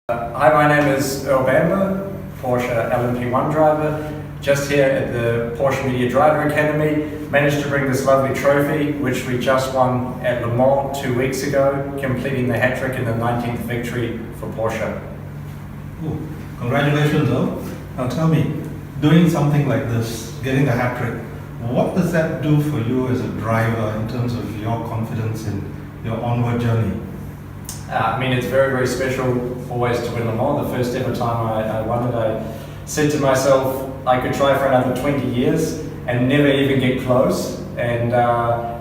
Hi, my name is Earl Bamber, Porsche LMP1 driver. Just here at the Porsche Media Driver Academy, managed to bring this lovely trophy, which we just won at Le Mans 2 weeks ago, completing the hat-trick in the 19th victory for Porsche. Ooh, congratulations, Earl. Now tell me, doing something like this, getting the hat-trick, what does that do for you as a driver in terms of your confidence in your onward journey? I mean, it's very, very special always to win Le Mans. The first ever time I won it, I said to myself, I could try for another 20 years and never even get close. And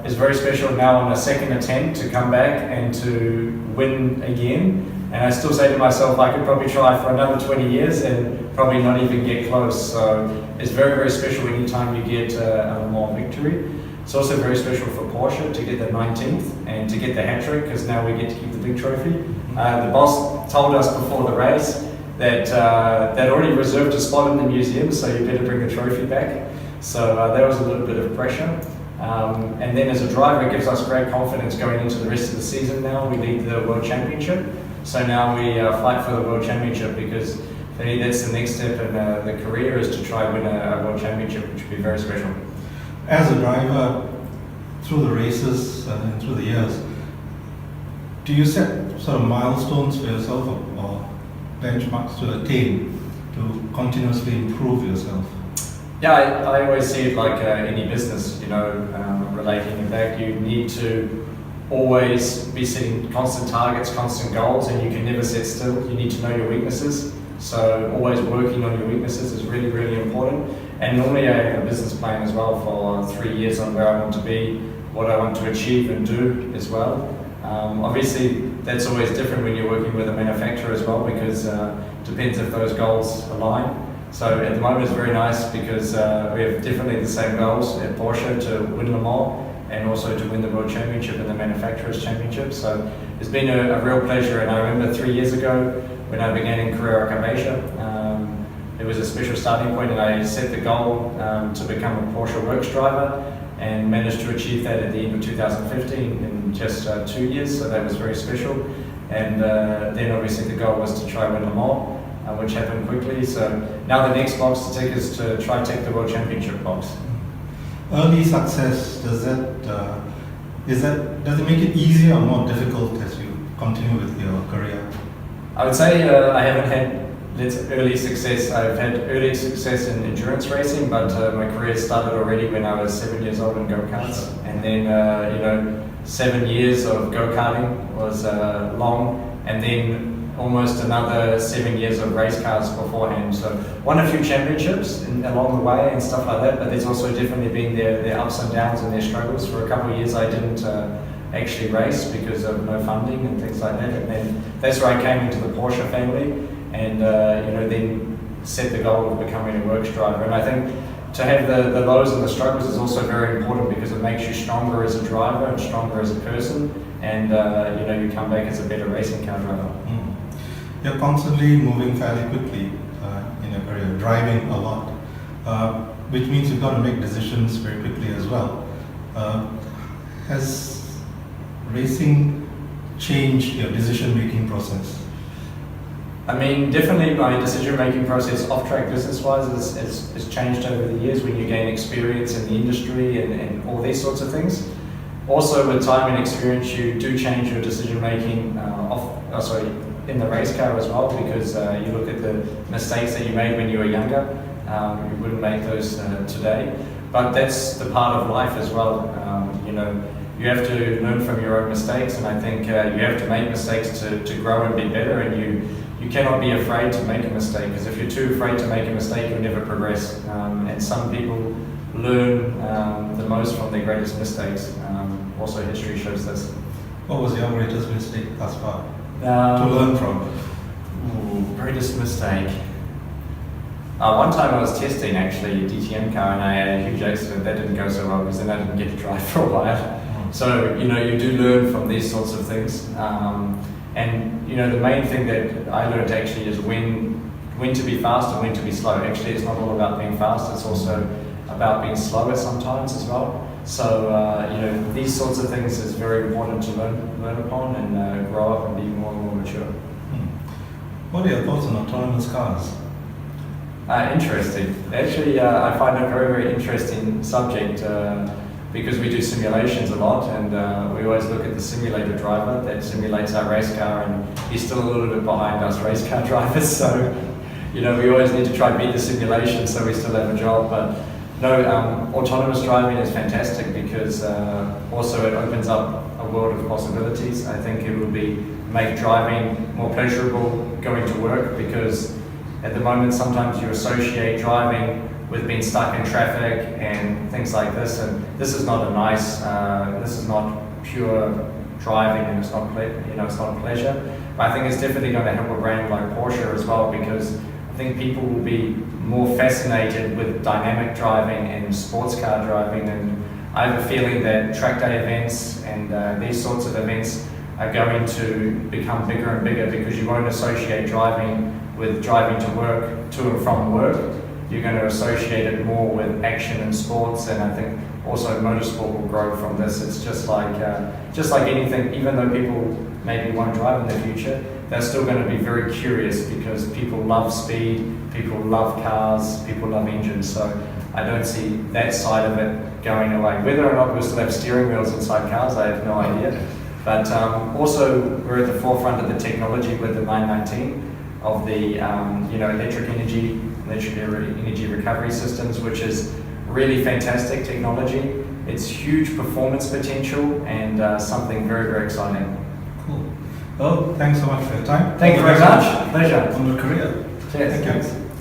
it's very special now on a second attempt to come back and to win again. And I still say to myself, I could probably try for another 20 years and probably not even get close. So it's very, very special anytime you get a Le Mans victory. It's also very special for Porsche to get the 19th and to get the hat-trick, because now we get to keep the big trophy. The boss told us before the race that they'd already reserved a spot in the museum, so you better bring the trophy back. So that was a little bit of pressure. And then as a driver, it gives us great confidence going into the rest of the season now. We lead the World Championship. So now we fight for the World Championship, because for me that's the next step in the career, is to try and win a World Championship, which would be very special. As a driver, through the races and through the years, do you set sort of milestones for yourself or benchmarks to attain to continuously improve yourself? Yeah, I always see it like any business, relating it back. You need to always be setting constant targets, constant goals, and you can never sit still. You need to know your weaknesses. So always working on your weaknesses is really, really important. And normally I have a business plan as well for 3 years on where I want to be, what I want to achieve and do as well. Obviously that's always different when you're working with a manufacturer as well, because it depends if those goals align. So at the moment it's very nice because we have definitely the same goals at Porsche, to win Le Mans and also to win the World Championship and the Manufacturers Championship. So it's been a real pleasure. And I remember 3 years ago when I began in Carrera Croatia, it was a special starting point, and I set the goal to become a Porsche Works driver, and managed to achieve that at the end of 2015 in just 2 years, so that was very special. And then obviously the goal was to try win Le Mans, which happened quickly. So now the next box to tick is to try take the World Championship box. Early success, does it make it easier or more difficult as you continue with your career? I would say I haven't had early success. I've had early success in endurance racing, but my career started already when I was 7 years old in go-karts. And then 7 years of go-karting was long, and then almost another 7 years of race cars beforehand. So won a few championships along the way and stuff like that, but there's also definitely been their ups and downs and their struggles. For a couple of years I didn't actually race because of no funding and things like that, and then that's where I came into the Porsche family, and then set the goal of becoming a works driver. And I think to have the lows and the struggles is also very important, because it makes you stronger as a driver and stronger as a person, and you come back as a better racing car driver. You're constantly moving fairly quickly in your career, driving a lot, which means you've got to make decisions very quickly as well. Has racing changed your decision-making process? I mean, definitely my decision-making process off-track business-wise has changed over the years when you gain experience in the industry and all these sorts of things. Also, with time and experience, you do change your decision-making in the race car as well, because you look at the mistakes that you made when you were younger. You wouldn't make those today. But that's the part of life as well. You have to learn from your own mistakes, and I think you have to make mistakes to grow and be better, and you cannot be afraid to make a mistake, because if you're too afraid to make a mistake, you'll never progress. And some people learn the most from their greatest mistakes. Also, history shows this. What was your greatest mistake thus far to learn from? Greatest mistake. One time I was testing actually a DTM car, and I had a huge accident. That didn't go so well, because then I didn't get to drive for a while. So you do learn from these sorts of things. And the main thing that I learned actually is when to be fast and when to be slow. Actually, it's not all about being fast, it's also about being slower sometimes as well. So these sorts of things is very important to learn upon and grow up and be more and more mature. What are your thoughts on autonomous cars? Interesting. Actually, I find it a very, very interesting subject because we do simulations a lot, and we always look at the simulator driver that simulates our race car, and he's still a little bit behind us race car drivers. So, we always need to try and beat the simulation, so we still have a job. But no, autonomous driving is fantastic because also it opens up a world of possibilities. I think it will make driving more pleasurable going to work, because at the moment sometimes you associate driving with being stuck in traffic and things like this, and this is not this is not pure driving, and it's not it's not a pleasure. But I think it's definitely going to help a brand like Porsche as well, because I think people will be more fascinated with dynamic driving and sports car driving, and I have a feeling that track day events and these sorts of events are going to become bigger and bigger, because you won't associate driving with driving to work, to and from work. You're going to associate it more with action and sports, and I think also motorsport will grow from this. It's just like anything, even though people maybe won't drive in the future, they're still going to be very curious, because people love speed, people love cars, people love engines. So I don't see that side of it going away. Whether or not we'll still have steering wheels inside cars, I have no idea. But also, we're at the forefront of the technology with the 919 of the electric energy recovery systems, which is really fantastic technology. It's huge performance potential and something very, very exciting. Cool. Well, thanks so much for your time. Thank you very much. Pleasure. On your career. Cheers. Thank you. Thanks.